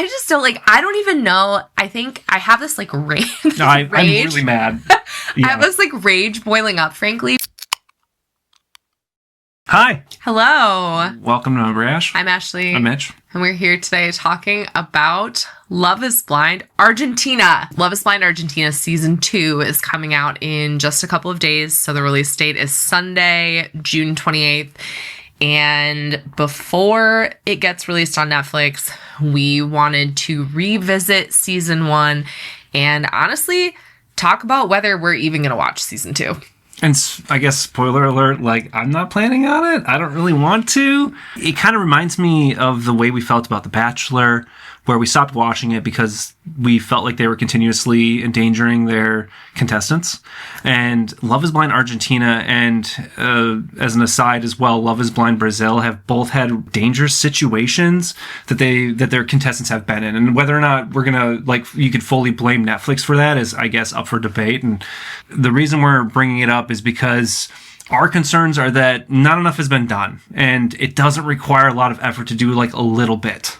just don't I don't even know. I think I have this rage. No, I'm really mad. Yeah. I have this rage boiling up, frankly. Hi. Hello. Welcome to membriash. I'm Ashley. I'm Mitch. And we're here today talking about Love is Blind Argentina. Love is Blind Argentina Season 2 is coming out in just a couple of days. So the release date is Sunday, June 28th. And before it gets released on Netflix, we wanted to revisit Season 1 and honestly talk about whether we're even going to watch Season 2. And I guess, spoiler alert, I'm not planning on it. I don't really want to. It kind of reminds me of the way we felt about The Bachelor, where we stopped watching it because we felt like they were continuously endangering their contestants. And Love is Blind Argentina and, as an aside as well, Love is Blind Brazil have both had dangerous situations that their contestants have been in. And whether or not we're going to, you could fully blame Netflix for that is, I guess, up for debate. And the reason we're bringing it up is because our concerns are that not enough has been done. And it doesn't require a lot of effort to do, a little bit.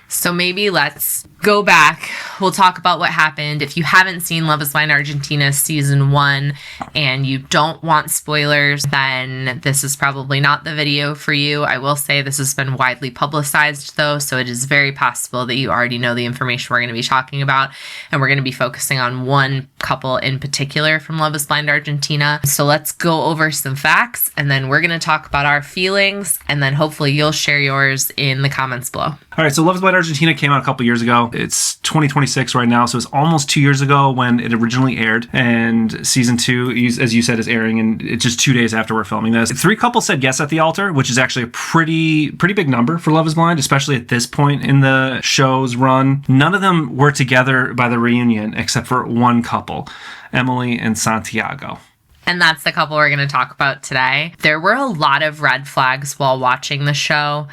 So maybe let's go back. We'll talk about what happened. If you haven't seen Love is Blind Argentina Season 1 and you don't want spoilers, then this is probably not the video for you. I will say this has been widely publicized, though, so it is very possible that you already know the information we're going to be talking about, and we're going to be focusing on one couple in particular from Love is Blind Argentina. So let's go over some facts, and then we're going to talk about our feelings, and then hopefully you'll share yours in the comments below. All right, so Love is Blind Argentina came out a couple years ago. It's 2026 right now, so it's almost 2 years ago when it originally aired. And season 2, as you said, is airing, and it's just 2 days after we're filming this. 3 couples said yes at the altar, which is actually a pretty big number for Love is Blind, especially at this point in the show's run. None of them were together by the reunion except for one couple, Emily and Santiago. And that's the couple we're going to talk about today. There were a lot of red flags while watching the show.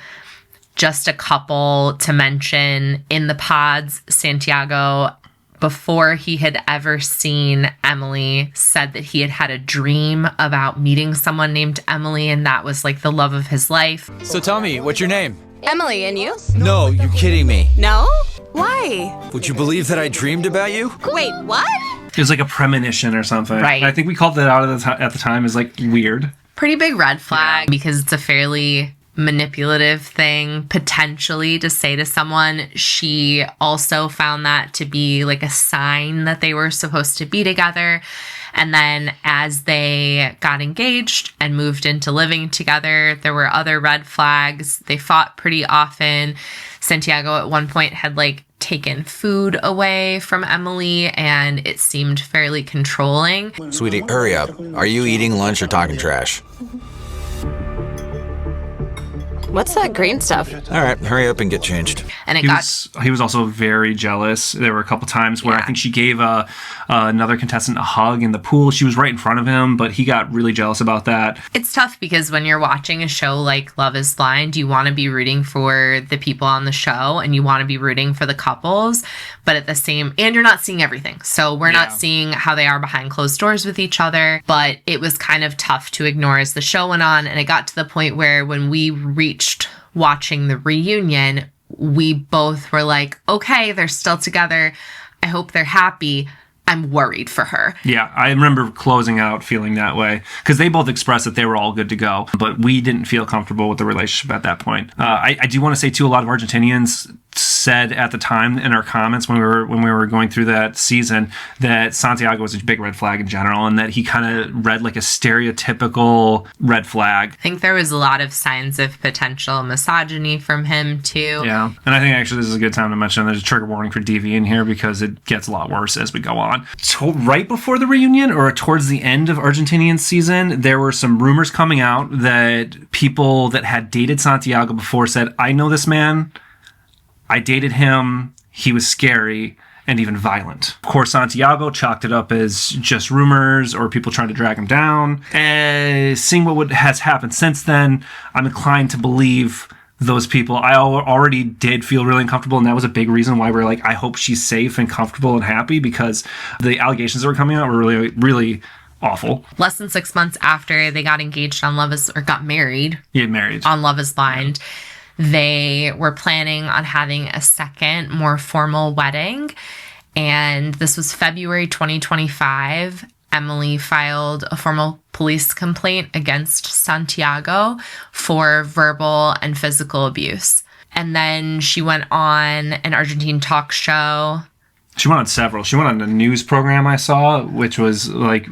Just a couple to mention. In the pods, Santiago, before he had ever seen Emily, said that he had had a dream about meeting someone named Emily, and that was the love of his life. So tell me, what's your name? Emily, and you? No, you're kidding me. No? Why? Would you believe that I dreamed about you? Wait, what? It was like a premonition or something. Right. I think we called that out at the time as weird. Pretty big red flag because it's a fairly manipulative thing potentially to say to someone. She also found that to be a sign that they were supposed to be together. And then as they got engaged and moved into living together, there were other red flags. They fought pretty often. Santiago at one point had taken food away from Emily, and it seemed fairly controlling. Sweetie, hurry up. Are you eating lunch or talking trash? What's that green stuff? All right, hurry up and get changed. And he was also very jealous. There were a couple times where I think she gave another contestant a hug in the pool. She was right in front of him, but he got really jealous about that. It's tough because when you're watching a show like Love is Blind, you want to be rooting for the people on the show and you want to be rooting for the couples, but and you're not seeing everything. So we're not seeing how they are behind closed doors with each other, but it was kind of tough to ignore as the show went on. And it got to the point where when we reached watching the reunion, we both were okay, they're still together. I hope they're happy. I'm worried for her. Yeah, I remember closing out feeling that way because they both expressed that they were all good to go, but we didn't feel comfortable with the relationship at that point. I do want to say too, a lot of Argentinians said at the time in our comments when we were going through that season that Santiago was a big red flag in general, and that he kind of read like a stereotypical red flag. I think there was a lot of signs of potential misogyny from him too. Yeah, and I think actually this is a good time to mention there's a trigger warning for DV in here because it gets a lot worse as we go on. Right before the reunion or towards the end of Argentinian season, there were some rumors coming out that people that had dated Santiago before said, I know this man, I dated him, he was scary and even violent. Of course, Santiago chalked it up as just rumors or people trying to drag him down. And seeing what has happened since then, I'm inclined to believe those people. I already did feel really uncomfortable, and that was a big reason why we're like, I hope she's safe and comfortable and happy, because the allegations that were coming out were really, really awful. Less than 6 months after they got engaged on got married. Yeah, married. On Love is Blind. They were planning on having a second, more formal wedding. And this was February 2025. Emily filed a formal police complaint against Santiago for verbal and physical abuse. And then she went on an Argentine talk show. She went on several. She went on a news program I saw, which was like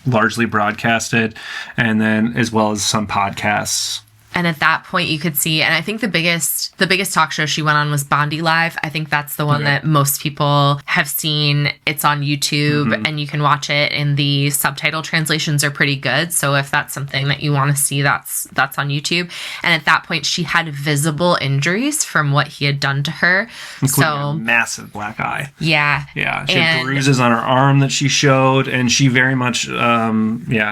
largely broadcasted, and then as well as some podcasts. And at that point, you could see, and I think the biggest talk show she went on was Bondi Live. I think that's the one that most people have seen. It's on YouTube, and you can watch it, and the subtitle translations are pretty good. So if that's something that you want to see, that's on YouTube. And at that point, she had visible injuries from what he had done to her. Including a massive black eye. Yeah. Yeah. She had bruises on her arm that she showed, and she very much,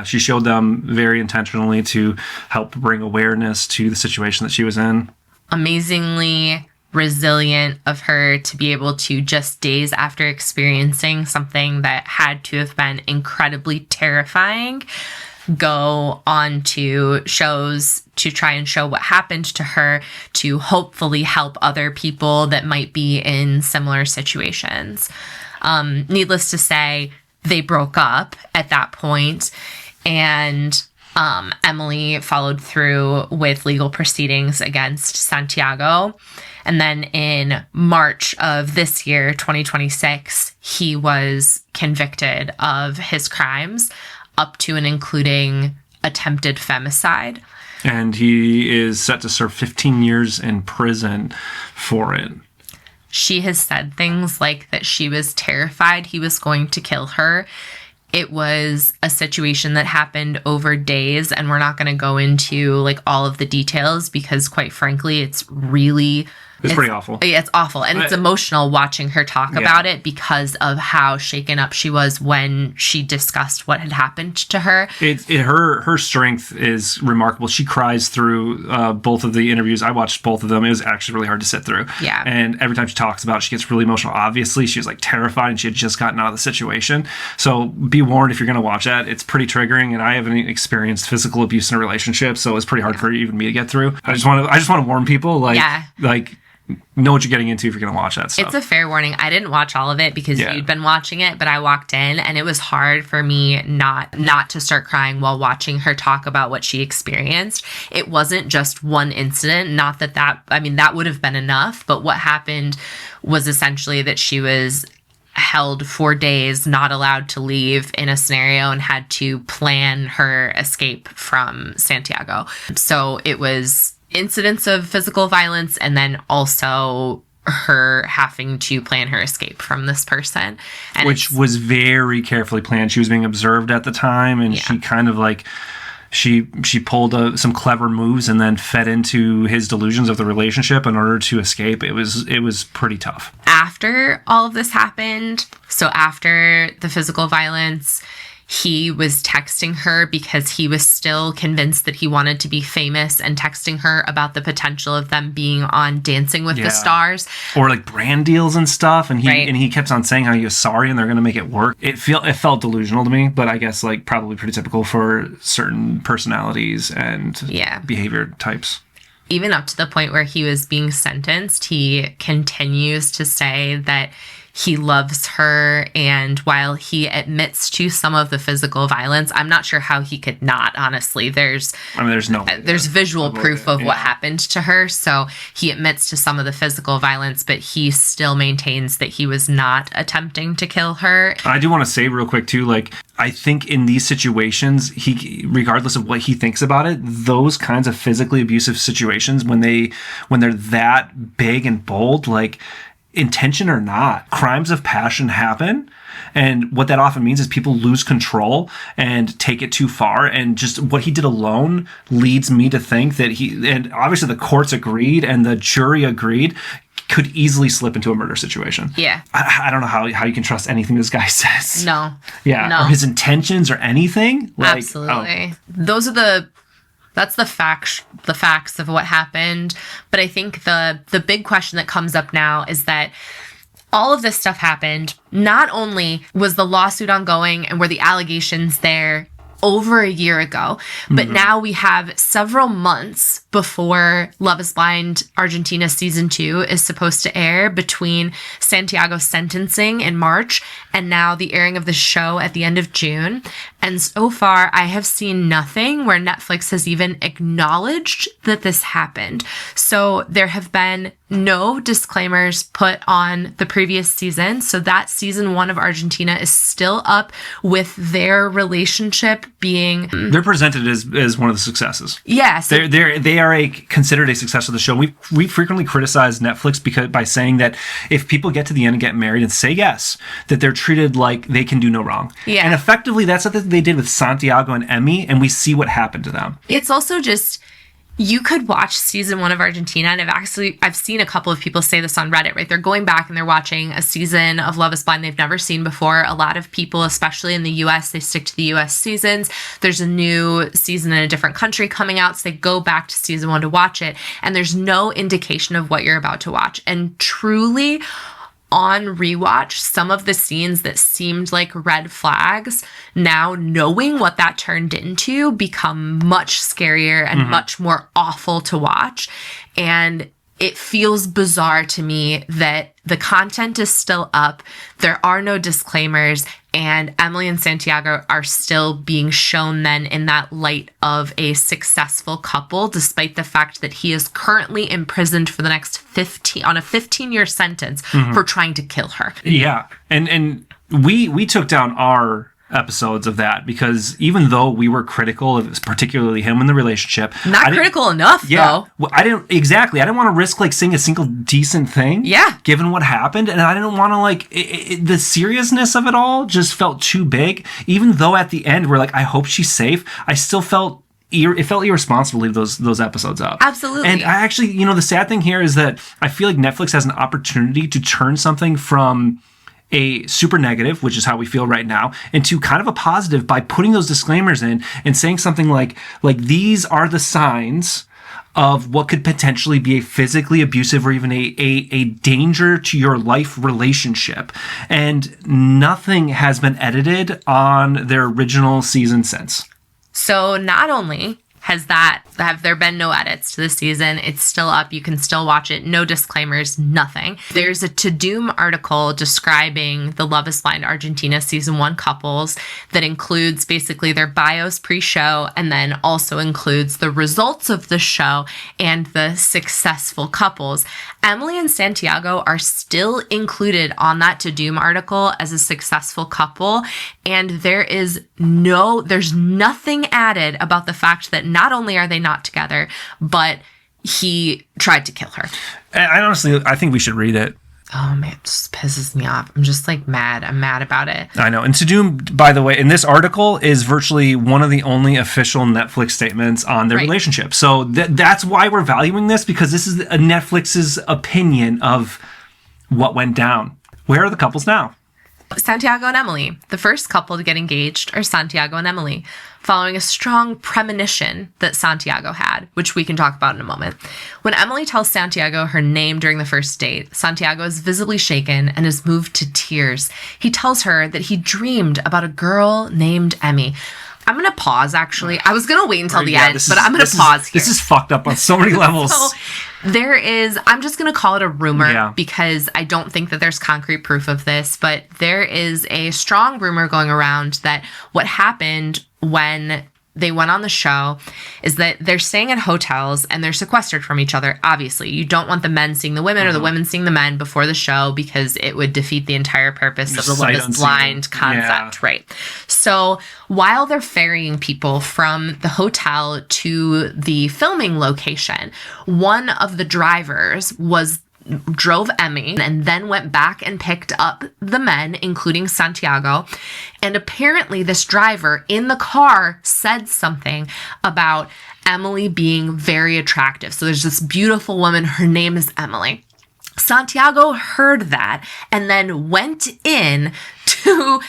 she showed them very intentionally to help bring awareness to the situation that she was in. Amazingly resilient of her to be able to, just days after experiencing something that had to have been incredibly terrifying, go on to shows to try and show what happened to her, to hopefully help other people that might be in similar situations. Needless to say, they broke up at that point, and Emily followed through with legal proceedings against Santiago. And then in March of this year, 2026, he was convicted of his crimes, up to and including attempted femicide. And he is set to serve 15 years in prison for it. She has said things like that she was terrified he was going to kill her. It was a situation that happened over days, and we're not going to go into like all of the details because, quite frankly, it's pretty awful. Yeah, it's awful. And it's emotional watching her talk about it because of how shaken up she was when she discussed what had happened to her. Her strength is remarkable. She cries through both of the interviews. I watched both of them. It was actually really hard to sit through. Yeah. And every time she talks about it, she gets really emotional. Obviously, she was like terrified and she had just gotten out of the situation. So be warned if you're going to watch that. It's pretty triggering, and I haven't experienced physical abuse in a relationship, so it's pretty hard for even me to get through. I just want to warn people, like know what you're getting into if you're going to watch that stuff. It's a fair warning. I didn't watch all of it because you'd been watching it, but I walked in and it was hard for me not to start crying while watching her talk about what she experienced. It wasn't just one incident. Not that would have been enough, but what happened was essentially that she was held for days, not allowed to leave in a scenario, and had to plan her escape from Santiago. So it was incidents of physical violence, and then also her having to plan her escape from this person. And which was very carefully planned. She was being observed at the time, and she kind of like, she pulled some clever moves and then fed into his delusions of the relationship in order to escape. It was pretty tough. After all of this happened, so after the physical violence, he was texting her because he was still convinced that he wanted to be famous, and texting her about the potential of them being on Dancing with the Stars. Or like brand deals and stuff. And he kept on saying how he was sorry and they're going to make it work. It felt delusional to me, but I guess like probably pretty typical for certain personalities and behavior types. Even up to the point where he was being sentenced, he continues to say that he loves her, and while he admits to some of the physical violence, I'm not sure how he could not, honestly. There's visual proof of what happened to her, so he admits to some of the physical violence, but he still maintains that he was not attempting to kill her. I do want to say real quick too, like, I think in these situations, he, regardless of what he thinks about it, those kinds of physically abusive situations, when they're that big and bold, like, intention or not, crimes of passion happen. And what that often means is people lose control and take it too far. And just what he did alone leads me to think that and obviously the courts agreed and the jury agreed, could easily slip into a murder situation. Yeah. I don't know how you can trust anything this guy says. No. Yeah. No. Or his intentions or anything. Like, absolutely. Those are that's the facts of what happened. But I think the big question that comes up now is that all of this stuff happened. Not only was the lawsuit ongoing and were the allegations there over a year ago. But now we have several months before Love is Blind Argentina season 2 is supposed to air, between Santiago's sentencing in March and now the airing of the show at the end of June. And so far, I have seen nothing where Netflix has even acknowledged that this happened. So there have been no disclaimers put on the previous season. So that season 1 of Argentina is still up, with their relationship being... They're presented as one of the successes. Yes. They are considered a success of the show. We frequently criticize Netflix by saying that if people get to the end and get married and say yes, that they're treated like they can do no wrong. Yeah. And effectively, that's what they did with Santiago and Emmy, and we see what happened to them. It's also just... You could watch season 1 of Argentina, and I've seen a couple of people say this on Reddit, right? They're going back and they're watching a season of Love is Blind they've never seen before. A lot of people, especially in the US, they stick to the US seasons. There's a new season in a different country coming out, so they go back to season 1 to watch it, and there's no indication of what you're about to watch. And truly, on rewatch, some of the scenes that seemed like red flags, now knowing what that turned into, become much scarier and much more awful to watch. And it feels bizarre to me that the content is still up, there are no disclaimers, and Emily and Santiago are still being shown then in that light of a successful couple, despite the fact that he is currently imprisoned for the next 15-year sentence for trying to kill her. Yeah. And we took down our episodes of that because even though we were critical of particularly him in the relationship, Not critical enough, though. Well, I didn't want to risk saying a single decent thing. Yeah. Given what happened, and I didn't want to the seriousness of it all just felt too big. Even though at the end we're like, I hope she's safe, I still felt it felt irresponsible to leave those episodes up. Absolutely. And I actually, the sad thing here is that I feel like Netflix has an opportunity to turn something from a super negative, which is how we feel right now, into kind of a positive by putting those disclaimers in and saying something like these are the signs of what could potentially be a physically abusive or even a danger to your life relationship. And nothing has been edited on their original season since. So not only have there been no edits to the season, it's still up. You can still watch it. No disclaimers, nothing. There's a To-Doom article describing the Love is Blind Argentina season 1 couples that includes basically their bios pre-show and then also includes the results of the show and the successful couples. Emily and Santiago are still included on that To-Doom article as a successful couple, and there's nothing added about the fact that not only are they not together, but he tried to kill her. I think we should read it. Oh man, it just pisses me off. I'm just mad. I'm mad about it. I know. And To-Doom, by the way, in this article is virtually one of the only official Netflix statements on their relationship. So that's why we're valuing this, because this is Netflix's opinion of what went down. Where are the couples now? Santiago and Emily. The first couple to get engaged are Santiago and Emily, following a strong premonition that Santiago had, which we can talk about in a moment. When Emily tells Santiago her name during the first date, Santiago is visibly shaken and is moved to tears. He tells her that he dreamed about a girl named Emmy. I'm going to pause, actually. I was going to wait until the end, but I'm going to pause here. This is fucked up on so many levels. So, I'm just going to call it a rumor because I don't think that there's concrete proof of this, but there is a strong rumor going around that what happened when they went on the show is that they're staying at hotels and they're sequestered from each other. Obviously, you don't want the men seeing the women or the women seeing the men before the show because it would defeat the entire purpose of the Love is Blind concept, right? So while they're ferrying people from the hotel to the filming location, one of the drivers drove Emmy and then went back and picked up the men, including Santiago. And apparently this driver in the car said something about Emily being very attractive. So there's this beautiful woman. Her name is Emily. Santiago heard that and then went in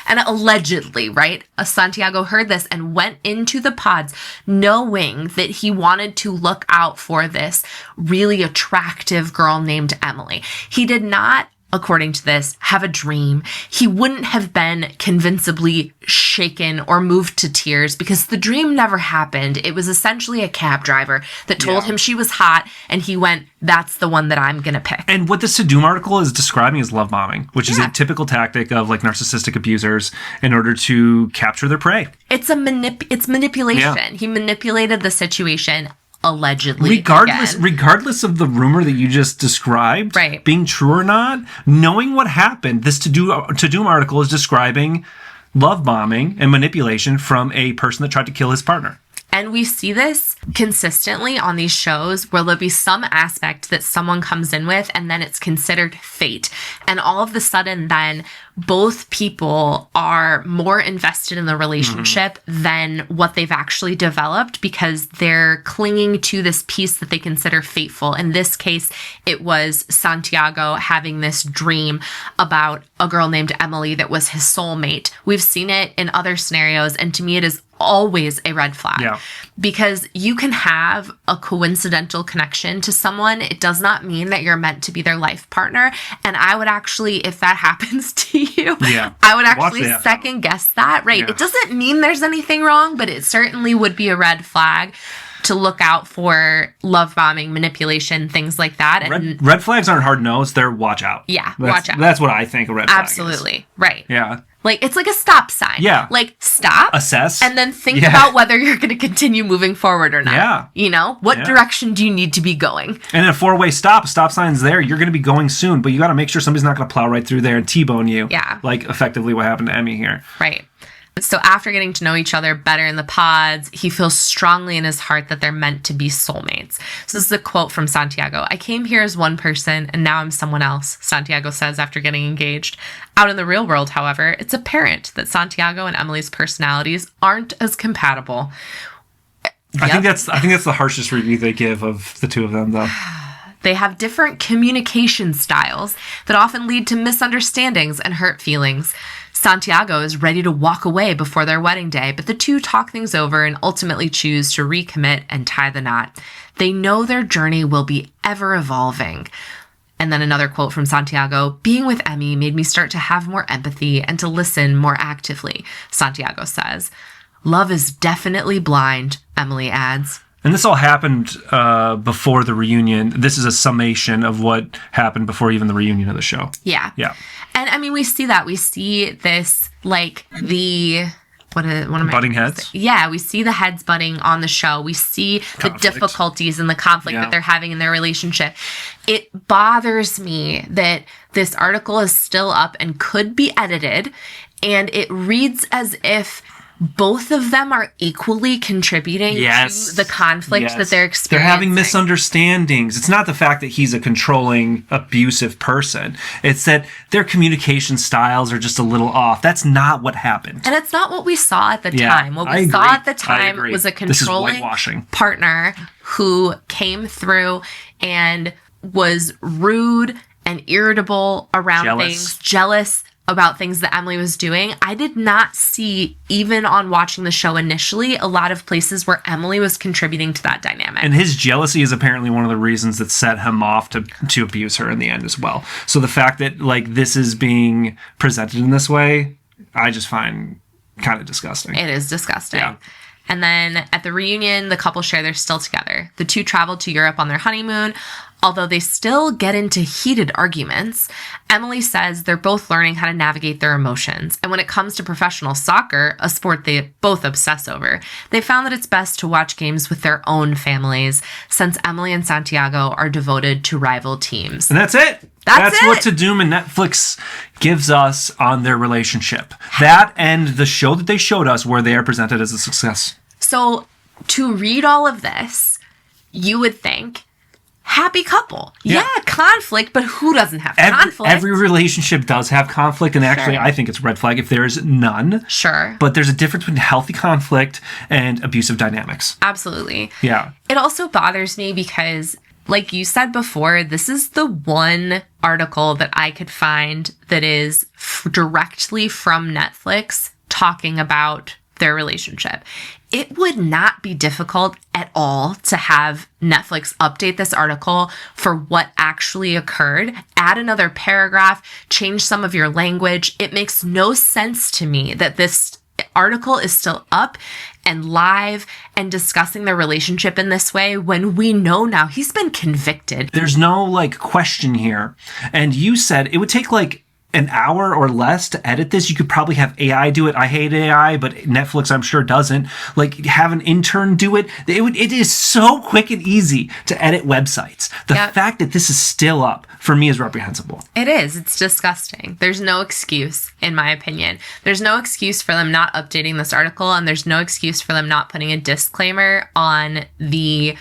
and allegedly, right? Santiago heard this and went into the pods knowing that he wanted to look out for this really attractive girl named Emily. He did not according to this, have a dream, he wouldn't have been convincingly shaken or moved to tears because the dream never happened. It was essentially a cab driver that told him she was hot, and he went, that's the one that I'm going to pick. And what the Sedum article is describing is love bombing, which is a typical tactic of like narcissistic abusers in order to capture their prey. It's manipulation. Yeah. He manipulated the situation. Allegedly, regardless of the rumor that you just described, right, being true or not, knowing what happened, this To-Doom article is describing love bombing and manipulation from a person that tried to kill his partner. And we see this consistently on these shows where there'll be some aspect that someone comes in with and then it's considered fate. And all of a sudden then both people are more invested in the relationship than what they've actually developed because they're clinging to this piece that they consider fateful. In this case, it was Santiago having this dream about a girl named Emily that was his soulmate. We've seen it in other scenarios, and to me it is always a red flag because you can have a coincidental connection to someone. It does not mean that you're meant to be their life partner. And I would actually, if that happens to you, I would actually second guess that, right? It doesn't mean there's anything wrong, but it certainly would be a red flag to look out for love bombing, manipulation, things like that. And red flags aren't hard no's, they're watch out. Yeah, watch out. That's what I think a red flag is. Absolutely, right. Yeah. Like, it's like a stop sign. Yeah. Like, stop. Assess. And then think about whether you're going to continue moving forward or not. Yeah. You know? What direction do you need to be going? And in a four-way stop sign's there. You're going to be going soon, but you got to make sure somebody's not going to plow right through there and T-bone you. Yeah. Like, effectively what happened to Emmy here. Right. So after getting to know each other better in the pods, he feels strongly in his heart that they're meant to be soulmates. So this is a quote from Santiago. I came here as one person and now I'm someone else, Santiago says after getting engaged. Out in the real world, however, it's apparent that Santiago and Emily's personalities aren't as compatible. I think that's the harshest review they give of the two of them, though. They have different communication styles that often lead to misunderstandings and hurt feelings. Santiago is ready to walk away before their wedding day, but the two talk things over and ultimately choose to recommit and tie the knot. They know their journey will be ever evolving. And then another quote from Santiago, being with Emmy made me start to have more empathy and to listen more actively, Santiago says. Love is definitely blind, Emily adds. And this all happened before the reunion. This is a summation of what happened before even the reunion of the show. Yeah. Yeah. And I mean, we see that. We see this, like, what am I butting heads? Yeah, we see the heads butting on the show. We see the difficulties and the conflict that they're having in their relationship. It bothers me that this article is still up and could be edited, and it reads as if both of them are equally contributing to the conflict that they're experiencing. They're having misunderstandings. It's not the fact that he's a controlling, abusive person. It's that their communication styles are just a little off. That's not what happened. And it's not what we saw at the time. What we saw at the time was a controlling partner who came through and was rude and irritable around things, jealous about things that Emily was doing. I did not see, even on watching the show initially, a lot of places where Emily was contributing to that dynamic. And his jealousy is apparently one of the reasons that set him off to abuse her in the end as well. So the fact that like this is being presented in this way, I just find kind of disgusting. It is disgusting. Yeah. And then at the reunion, the couple share they're still together. The two traveled to Europe on their honeymoon. Although they still get into heated arguments, Emily says they're both learning how to navigate their emotions. And when it comes to professional soccer, a sport they both obsess over, they found that it's best to watch games with their own families, since Emily and Santiago are devoted to rival teams. And that's it. That's what To-Doom and Netflix gives us on their relationship. That and the show that they showed us where they are presented as a success. So to read all of this, you would think, happy couple. Yeah, conflict, but who doesn't have conflict? Every relationship does have conflict, and actually I think it's a red flag if there is none. Sure. But there's a difference between healthy conflict and abusive dynamics. Absolutely. Yeah. It also bothers me because, like you said before, this is the one article that I could find that is directly from Netflix talking about their relationship. it would not be difficult at all to have Netflix update this article for what actually occurred, add another paragraph, change some of your language. It makes no sense to me that this article is still up and live and discussing their relationship in this way when we know now he's been convicted. There's no like question here. And you said it would take like an hour or less to edit this. You could probably have AI do it. I hate AI, but Netflix, I'm sure, doesn't. Like, have an intern do it. It is so quick and easy to edit websites. The fact that this is still up, for me, is reprehensible. It is. It's disgusting. There's no excuse, in my opinion. There's no excuse for them not updating this article, and there's no excuse for them not putting a disclaimer on the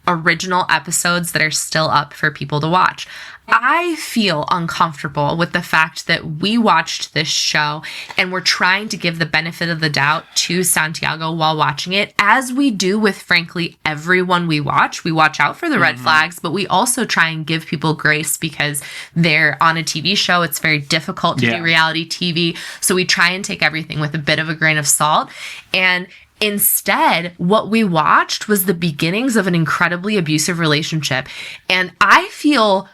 original episodes that are still up for people to watch. I feel uncomfortable with the fact that we watched this show and we're trying to give the benefit of the doubt to Santiago while watching it, as we do with, frankly, everyone we watch. We watch out for the red flags, but we also try and give people grace because they're on a TV show. It's very difficult to do reality TV. So we try and take everything with a bit of a grain of salt. And instead, what we watched was the beginnings of an incredibly abusive relationship. And I feel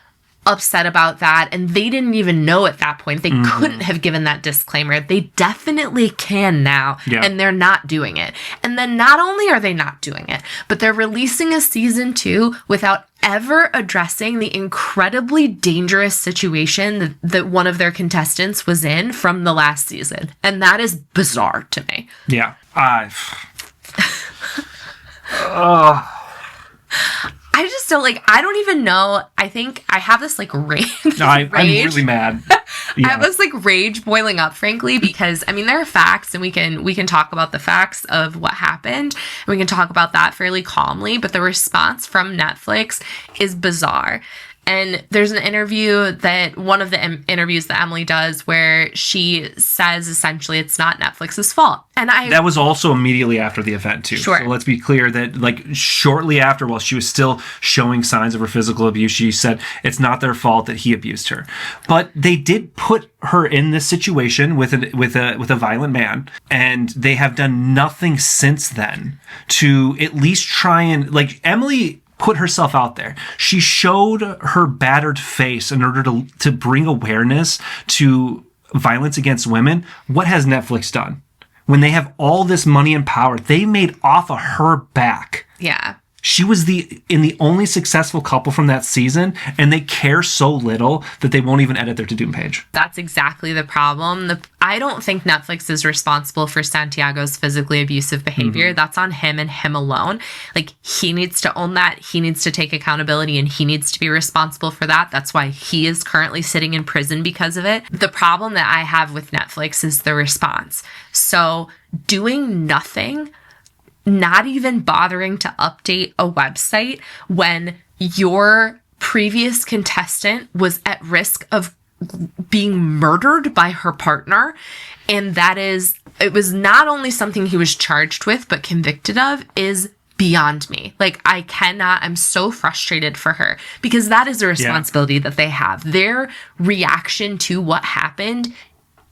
upset about that, and they didn't even know at that point. They couldn't have given that disclaimer. They definitely can now, and they're not doing it. And then not only are they not doing it, but they're releasing a season 2 without ever addressing the incredibly dangerous situation that one of their contestants was in from the last season. And that is bizarre to me. Yeah. I just don't I don't even know. I think I have this rage. No, I'm really mad. I have this rage boiling up, frankly, because I mean, there are facts and we can talk about the facts of what happened. And we can talk about that fairly calmly, but the response from Netflix is bizarre. And there's an interview one of the interviews that Emily does where she says essentially it's not Netflix's fault. And that was also immediately after the event too. Sure. So let's be clear that shortly after, while she was still showing signs of her physical abuse, she said it's not their fault that he abused her. But they did put her in this situation with a violent man, and they have done nothing since then to at least try and Emily put herself out there. She showed her battered face in order to bring awareness to violence against women. What has Netflix done? When they have all this money and power, they made off of her back. Yeah. She was the only successful couple from that season, and they care so little that they won't even edit their to-do page. That's exactly the problem. I don't think Netflix is responsible for Santiago's physically abusive behavior. That's on him and him alone. He needs to own that. He needs to take accountability, and he needs to be responsible for that. That's why he is currently sitting in prison because of it. The problem that I have with Netflix is the response. So doing nothing, not even bothering to update a website when your previous contestant was at risk of being murdered by her partner. And it was not only something he was charged with, but convicted of, is beyond me. I'm so frustrated for her because that is a responsibility that they have. Their reaction to what happened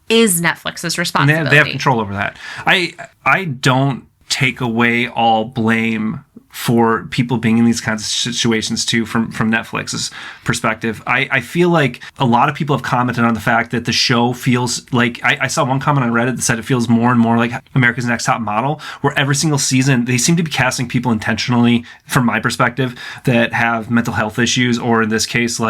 is Netflix's responsibility. And they have control over that. I don't take away all blame for people being in these kinds of situations too from Netflix's perspective. I feel like a lot of people have commented on the fact that the show feels like, I saw one comment on Reddit that said it feels more and more like America's Next Top Model, where every single season they seem to be casting people intentionally, from my perspective, that have mental health issues, or in this case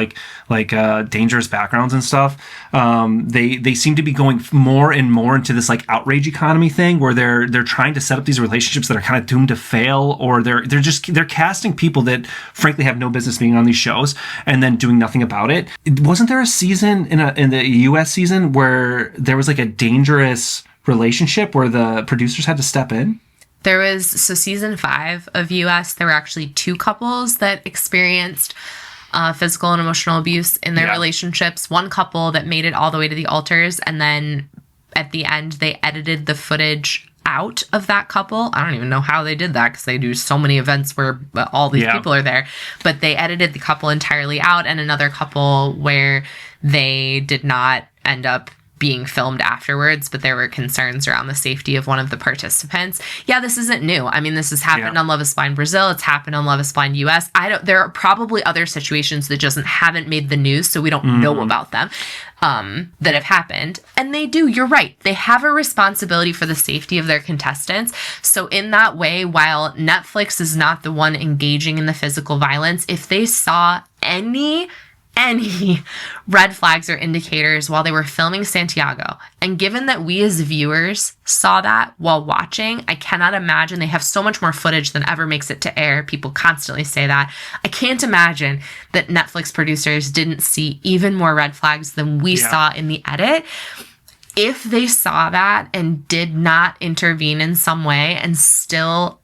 dangerous backgrounds and stuff. They seem to be going more and more into this outrage economy thing, where they're trying to set up these relationships that are kind of doomed to fail, or they're casting people that frankly have no business being on these shows and then doing nothing about it. Wasn't there a season in the US season where there was a dangerous relationship where the producers had to step in? There was, season 5 of US, there were actually 2 couples that experienced physical and emotional abuse in their relationships. One couple that made it all the way to the altars, and then at the end they edited the footage out of that couple. I don't even know how they did that because they do so many events where all these people are there. But they edited the couple entirely out, and another couple where they did not end up being filmed afterwards, but there were concerns around the safety of one of the participants. Yeah, this isn't new. I mean, this has happened on Love is Blind Brazil. It's happened on Love is Blind US. There are probably other situations that just haven't made the news, so we don't know about them, that have happened. And they do, you're right. They have a responsibility for the safety of their contestants. So in that way, while Netflix is not the one engaging in the physical violence, if they saw any red flags or indicators while they were filming Santiago, and given that we as viewers saw that while watching, I cannot imagine. They have so much more footage than ever makes it to air. People constantly say that. I can't imagine that Netflix producers didn't see even more red flags than we saw in the edit. If they saw that and did not intervene in some way and still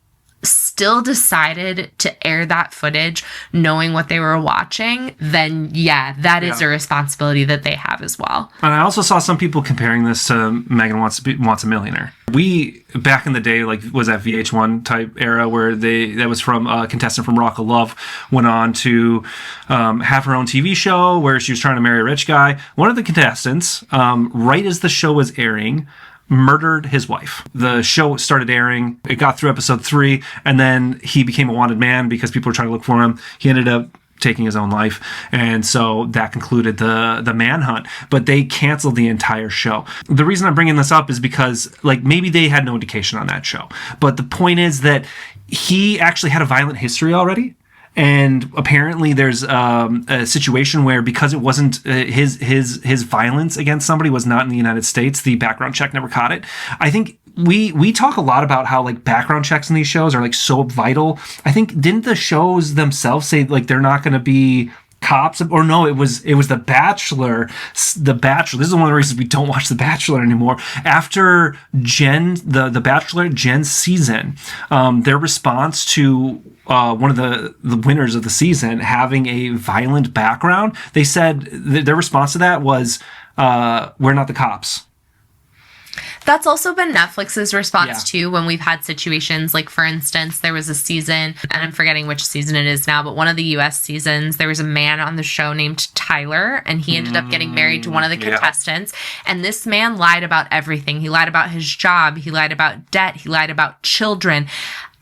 decided to air that footage knowing what they were watching, then that is a responsibility that they have as well. And I also saw some people comparing this to Megan Wants a Millionaire. We, back in the day, like, was that VH1 type era where that was from a contestant from Rock of Love, went on to have her own TV show where she was trying to marry a rich guy. One of the contestants, right as the show was airing, murdered his wife. The show started airing. It got through episode 3, and then he became a wanted man because people were trying to look for him. He ended up taking his own life, and so that concluded the manhunt. But they canceled the entire show. The reason I'm bringing this up is because, like, maybe they had no indication on that show, but the point is that he actually had a violent history already. And apparently there's a situation where, because it wasn't his violence against somebody was not in the United States, the background check never caught it. I think we talk a lot about how, like, background checks in these shows are, like, so vital. I think, didn't the shows themselves say, like, they're not going to be cops? Or no, it was The Bachelor. The Bachelor. This is one of the reasons we don't watch The Bachelor anymore. After the Bachelor Jen's season, their response to one of the winners of the season having a violent background, they said their response to that was, "We're not the cops." That's also been Netflix's response too when we've had situations like, for instance, there was a season, and I'm forgetting which season it is now, but one of the US seasons, there was a man on the show named Tyler, and he ended up getting married to one of the contestants. And this man lied about everything. He lied about his job. He lied about debt. He lied about children.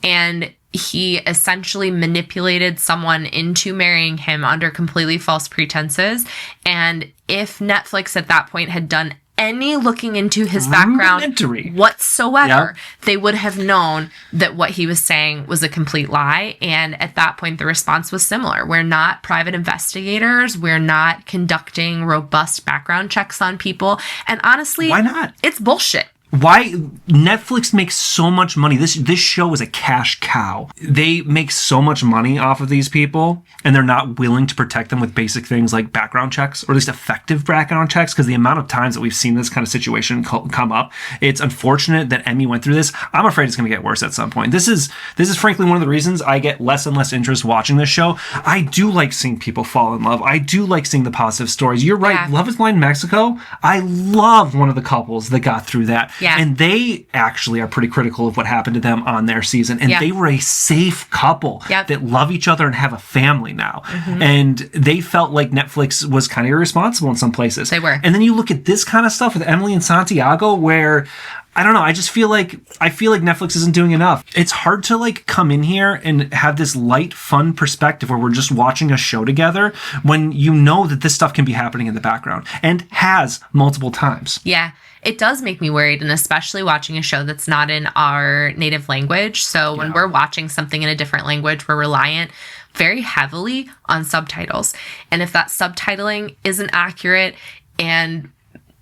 And he essentially manipulated someone into marrying him under completely false pretenses. And if Netflix at that point had done any looking into his background whatsoever, they would have known that what he was saying was a complete lie. And at that point, the response was similar. We're not private investigators. We're not conducting robust background checks on people. And honestly, why not? It's bullshit. Why? Netflix makes so much money. This show is a cash cow. They make so much money off of these people, and they're not willing to protect them with basic things like background checks, or at least effective background checks, because the amount of times that we've seen this kind of situation come up, it's unfortunate that Emmy went through this. I'm afraid it's going to get worse at some point. This is frankly one of the reasons I get less and less interest watching this show. I do like seeing people fall in love. I do like seeing the positive stories. You're right. Yeah. Love is Blind Mexico. I love one of the couples that got through that. Yeah. And they actually are pretty critical of what happened to them on their season. And they were a safe couple that love each other and have a family now. Mm-hmm. And they felt like Netflix was kind of irresponsible in some places. They were. And then you look at this kind of stuff with Emily and Santiago, where I don't know, I feel like Netflix isn't doing enough. It's hard to, like, come in here and have this light, fun perspective where we're just watching a show together when you know that this stuff can be happening in the background, and has multiple times. Yeah. It does make me worried, and especially watching a show that's not in our native language. So when we're watching something in a different language, we're reliant very heavily on subtitles. And if that subtitling isn't accurate, and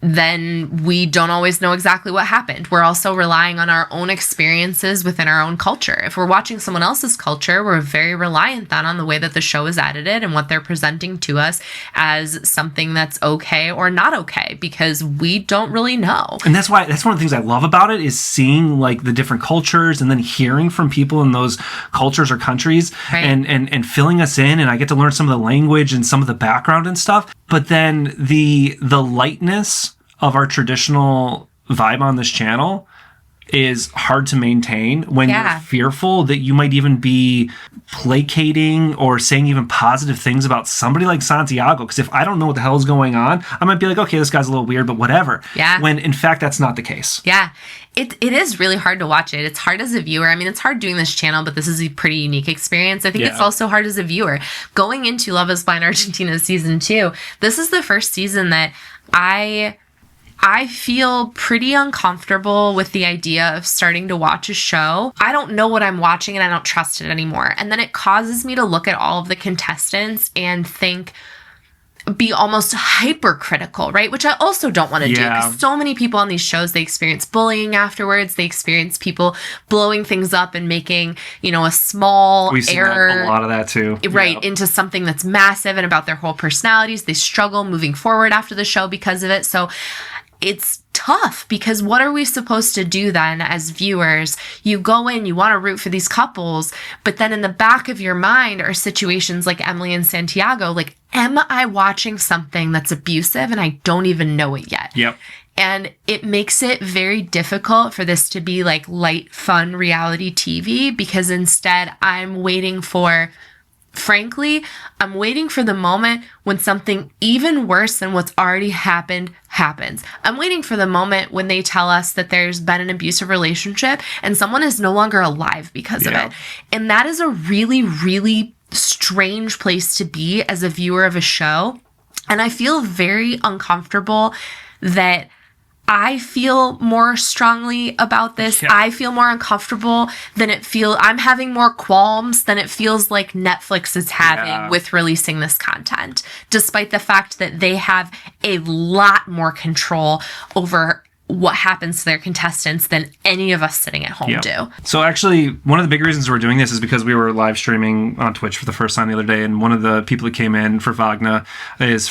then we don't always know exactly what happened. We're also relying on our own experiences within our own culture. If we're watching someone else's culture, we're very reliant then on the way that the show is edited and what they're presenting to us as something that's okay or not okay, because we don't really know. And that's one of the things I love about it, is seeing, like, the different cultures and then hearing from people in those cultures or countries, and filling us in, and I get to learn some of the language and some of the background and stuff. But then the lightness of our traditional vibe on this channel is hard to maintain when Yeah. you're fearful that you might even be placating or saying even positive things about somebody like Santiago. Because if I don't know what the hell is going on, I might be like, okay, this guy's a little weird, but whatever. Yeah. When in fact, that's not the case. Yeah. It is really hard to watch it. It's hard as a viewer. I mean, it's hard doing this channel, but this is a pretty unique experience. I think it's also hard as a viewer. Going into Love is Blind Argentina season 2, this is the first season that I feel pretty uncomfortable with the idea of starting to watch a show. I don't know what I'm watching and I don't trust it anymore. And then it causes me to look at all of the contestants and be almost hypercritical, right? Which I also don't want to do, because so many people on these shows, they experience bullying afterwards. They experience people blowing things up and making, a small We've seen error. a lot of that too. Right, into something that's massive and about their whole personalities. They struggle moving forward after the show because of it. So it's tough, because what are we supposed to do then as viewers? You go in, you want to root for these couples, but then in the back of your mind are situations like Emily and Santiago. Like, am I watching something that's abusive and I don't even know it yet? Yep. And it makes it very difficult for this to be like light, fun reality TV, because instead I'm waiting for the moment when something even worse than what's already happened happens. I'm waiting for the moment when they tell us that there's been an abusive relationship and someone is no longer alive because of it. And that is a really, really strange place to be as a viewer of a show. And I feel very uncomfortable that I feel more strongly about this. Yeah. I feel more uncomfortable than I'm having more qualms than it feels like Netflix is having with releasing this content, despite the fact that they have a lot more control over what happens to their contestants than any of us sitting at home do. So actually, one of the big reasons we're doing this is because we were live streaming on Twitch for the first time the other day, and one of the people that came in for Wagner was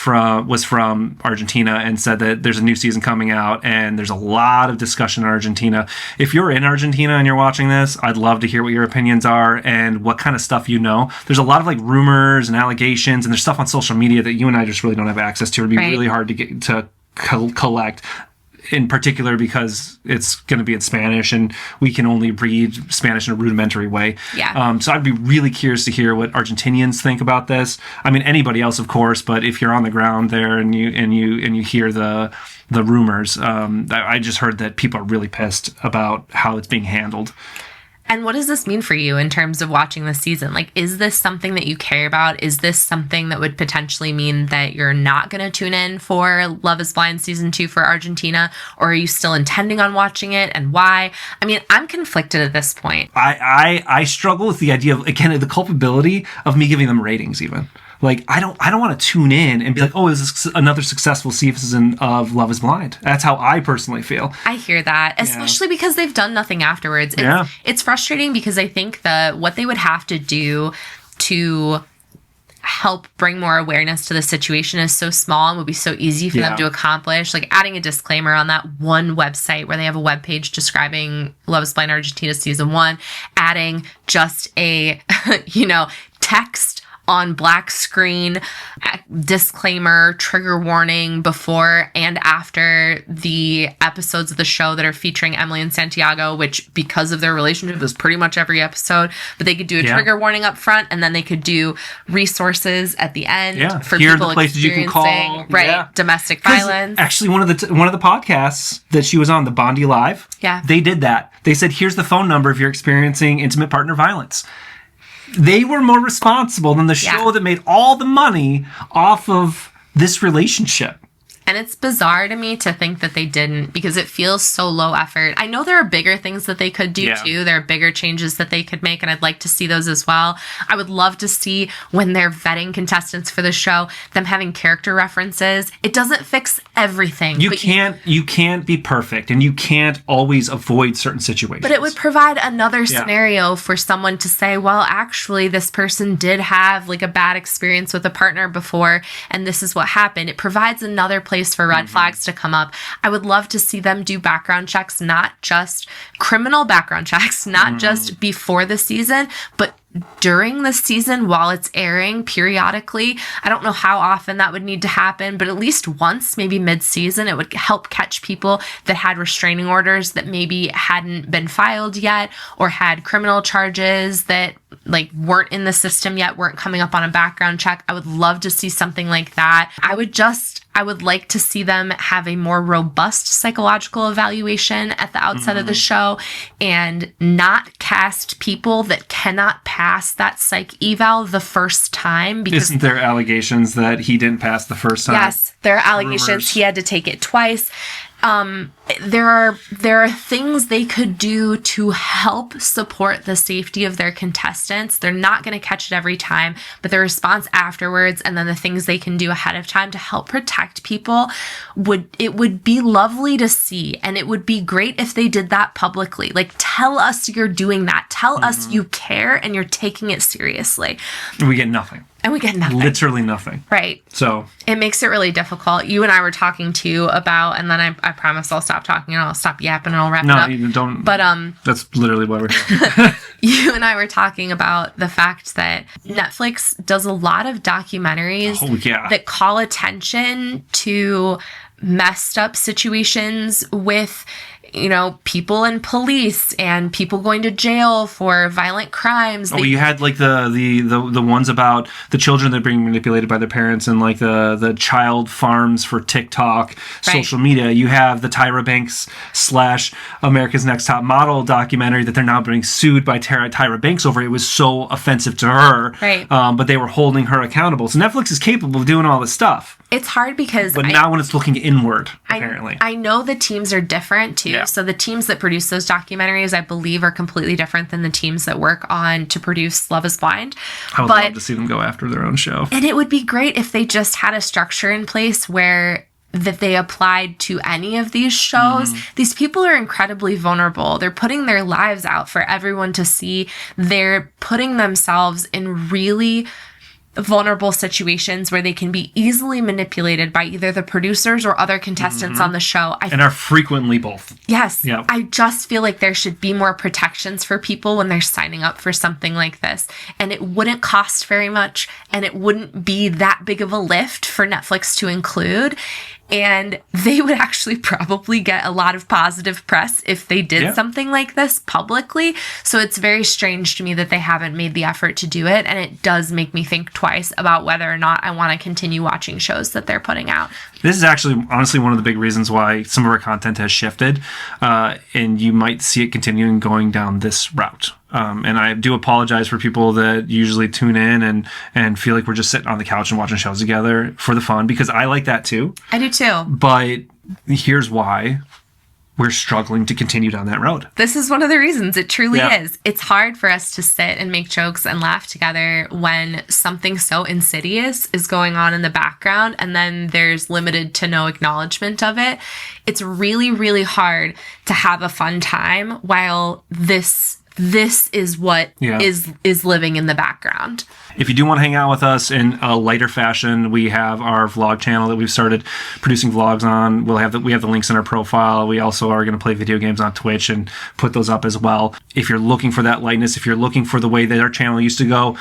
from Argentina and said that there's a new season coming out and there's a lot of discussion in Argentina. If you're in Argentina and you're watching this, I'd love to hear what your opinions are and what kind of stuff you know. There's a lot of like rumors and allegations, and there's stuff on social media that you and I just really don't have access to. It'd be really hard to get to collect. In particular, because it's going to be in Spanish and we can only read Spanish in a rudimentary way. Yeah. So I'd be really curious to hear what Argentinians think about this. I mean, anybody else, of course, but if you're on the ground there and you hear the rumors, I just heard that people are really pissed about how it's being handled. And what does this mean for you in terms of watching this season? Like, is this something that you care about? Is this something that would potentially mean that you're not going to tune in for Love is Blind season 2 for Argentina? Or are you still intending on watching it, and why? I mean, I'm conflicted at this point. I struggle with the idea of, again, the culpability of me giving them ratings even. Like, I don't want to tune in and be like, oh, this is another successful season of Love is Blind. That's how I personally feel. I hear that, especially because they've done nothing afterwards. It's frustrating because I think that what they would have to do to help bring more awareness to the situation is so small and would be so easy for them to accomplish. Like adding a disclaimer on that one website where they have a webpage describing Love is Blind Argentina season 1, adding just a, text on black screen, disclaimer, trigger warning before and after the episodes of the show that are featuring Emily and Santiago, which because of their relationship is pretty much every episode, but they could do a trigger warning up front and then they could do resources at the end for here people are the places you can call. Domestic violence. Actually, one of the podcasts that she was on, the Bondi Live, they did that. They said, here's the phone number if you're experiencing intimate partner violence. They were more responsible than the show that made all the money off of this relationship. And it's bizarre to me to think that they didn't, because it feels so low effort. I know there are bigger things that they could do too. There are bigger changes that they could make, and I'd like to see those as well. I would love to see, when they're vetting contestants for the show, them having character references. It doesn't fix everything. You can't be perfect, and you can't always avoid certain situations. But it would provide another scenario for someone to say, well, actually, this person did have like a bad experience with a partner before, and this is what happened. It provides another place for red flags to come up. I would love to see them do background checks, not just criminal background checks, not just before the season, but during the season while it's airing periodically. I don't know how often that would need to happen, but at least once, maybe mid-season, it would help catch people that had restraining orders that maybe hadn't been filed yet, or had criminal charges that like weren't in the system yet, weren't coming up on a background check. I would love to see something like that. I would like to see them have a more robust psychological evaluation at the outset of the show, and not cast people that cannot pass that psych eval the first time. Because isn't there allegations that he didn't pass the first time? yes, there are allegations Rumors. he had to take it twice. There are things they could do to help support the safety of their contestants. They're not going to catch it every time, but the response afterwards, and then the things they can do ahead of time to help protect people would be lovely to see. And it would be great if they did that publicly. Like, tell us you're doing that. Tell us you care and you're taking it seriously. We get nothing. And we get nothing. Literally nothing. Right. So it makes it really difficult. You and I were talking too about, and then I promise I'll stop talking and I'll stop yapping and I'll wrap it up. you don't. But that's literally why we're here. you and I were talking about the fact that Netflix does a lot of documentaries that call attention to messed up situations with, you know, people in police and people going to jail for violent crimes. You had like the ones about the children that are being manipulated by their parents, and like the child farms for TikTok, social media. You have the Tyra Banks / America's Next Top Model documentary that they're now being sued by Tyra Banks over. It was so offensive to her, right? But they were holding her accountable. So Netflix is capable of doing all this stuff. It's hard because... But now when it's looking inward, apparently. I know the teams are different, too. Yeah. So the teams that produce those documentaries, I believe, are completely different than the teams that work on to produce Love is Blind. I would love to see them go after their own show. And it would be great if they just had a structure in place where that they applied to any of these shows. These people are incredibly vulnerable. They're putting their lives out for everyone to see. They're putting themselves in really vulnerable situations where they can be easily manipulated by either the producers or other contestants on the show. And are frequently both. Yes. Yep. I just feel like there should be more protections for people when they're signing up for something like this. And it wouldn't cost very much, and it wouldn't be that big of a lift for Netflix to include. And they would actually probably get a lot of positive press if they did something like this publicly. So it's very strange to me that they haven't made the effort to do it. And it does make me think twice about whether or not I want to continue watching shows that they're putting out. This is actually, honestly, one of the big reasons why some of our content has shifted. And you might see it continuing going down this route. And I do apologize for people that usually tune in and feel like we're just sitting on the couch and watching shows together for the fun, because I like that too. I do too. But here's why we're struggling to continue down that road. This is one of the reasons. It truly is. It's hard for us to sit and make jokes and laugh together when something so insidious is going on in the background and then there's limited to no acknowledgement of it. It's really, really hard to have a fun time while this is what is living in the background. If you do want to hang out with us in a lighter fashion, we have our vlog channel that we've started producing vlogs on. We have the links in our profile. We also are going to play video games on Twitch and put those up as well. If you're looking for that lightness, if you're looking for the way that our channel used to go,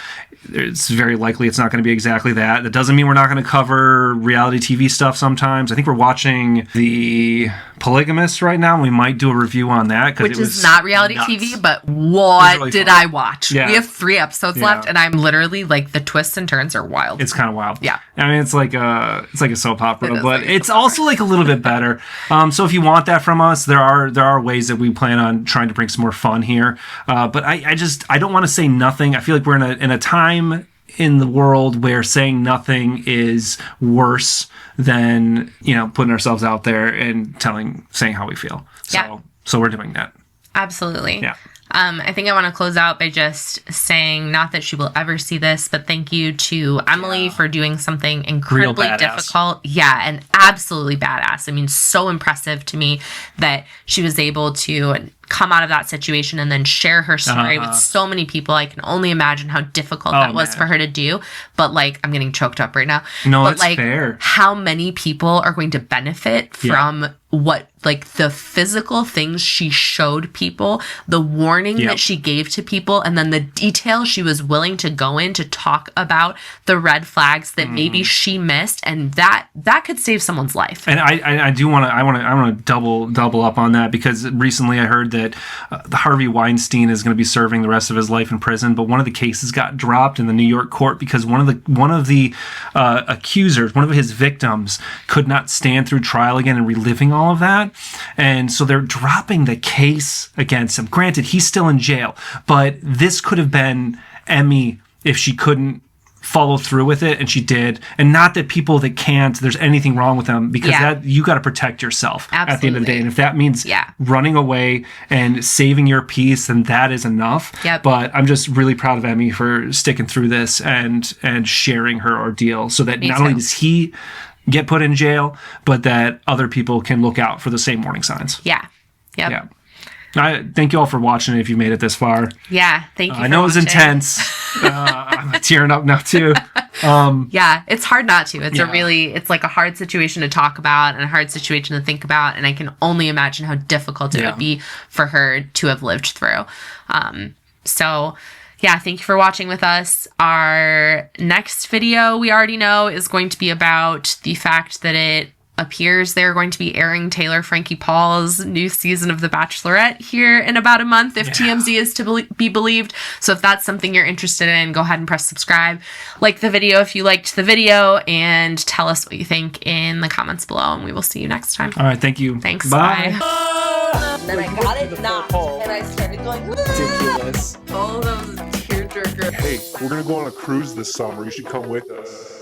it's very likely it's not going to be exactly that. That doesn't mean we're not going to cover reality TV stuff sometimes. I think we're watching The Polygamist right now. We might do a review on that. Which is not reality TV, but what really did I watch? Yeah. We have 3 episodes left, and I'm literally like, the twists and turns are wild. It's kind of wild. Yeah. I mean, it's like a soap opera, but like it's also like a little bit better. So if you want that from us, there are ways that we plan on trying to bring some more fun here. But I don't want to say nothing. I feel like we're in a time in the world where saying nothing is worse than, putting ourselves out there and saying how we feel. So we're doing that. Absolutely. Yeah. I think I want to close out by just saying, not that she will ever see this, but thank you to Emily for doing something incredibly difficult. Yeah, and absolutely badass. I mean, so impressive to me that she was able to come out of that situation and then share her story with so many people. I can only imagine how difficult that was for her to do. But like, I'm getting choked up right now. No, but it's like, fair. how many people are going to benefit from what, like, the physical things she showed people, the warning that she gave to people, and then the detail she was willing to go in to talk about the red flags that maybe she missed, and that could save someone's life. And I do want to double up on that, because recently I heard that the Harvey Weinstein is going to be serving the rest of his life in prison, but one of the cases got dropped in the New York court because one of the accusers, one of his victims, could not stand through trial again and reliving all of that. And so they're dropping the case against him. Granted, he's still in jail, but this could have been Emmy if she couldn't follow through with it, and she did. And not that people that can't, there's anything wrong with them, because that you got to protect yourself at the end of the day. And if that means running away and saving your peace, then that is enough. But I'm just really proud of Emmy for sticking through this and sharing her ordeal, so that not only does he get put in jail, but that other people can look out for the same warning signs. Yeah. I thank you all for watching if you made it this far. Yeah, thank you. I know it was intense. I'm tearing up now too. Yeah, it's hard not to. It's like a hard situation to talk about and a hard situation to think about, and I can only imagine how difficult it would be for her to have lived through. So yeah, thank you for watching with us. Our next video, we already know, is going to be about the fact that it appears they're going to be airing Taylor Frankie Paul's new season of The Bachelorette here in about a month, if TMZ is to be believed. So if that's something you're interested in, go ahead and press subscribe. Like the video if you liked the video, and tell us what you think in the comments below, and we will see you next time. All right, thank you. Thanks. Bye. And then I got it knocked, and I started going, ridiculous. Oh, that was a tearjerker. Hey, we're gonna go on a cruise this summer. You should come with us.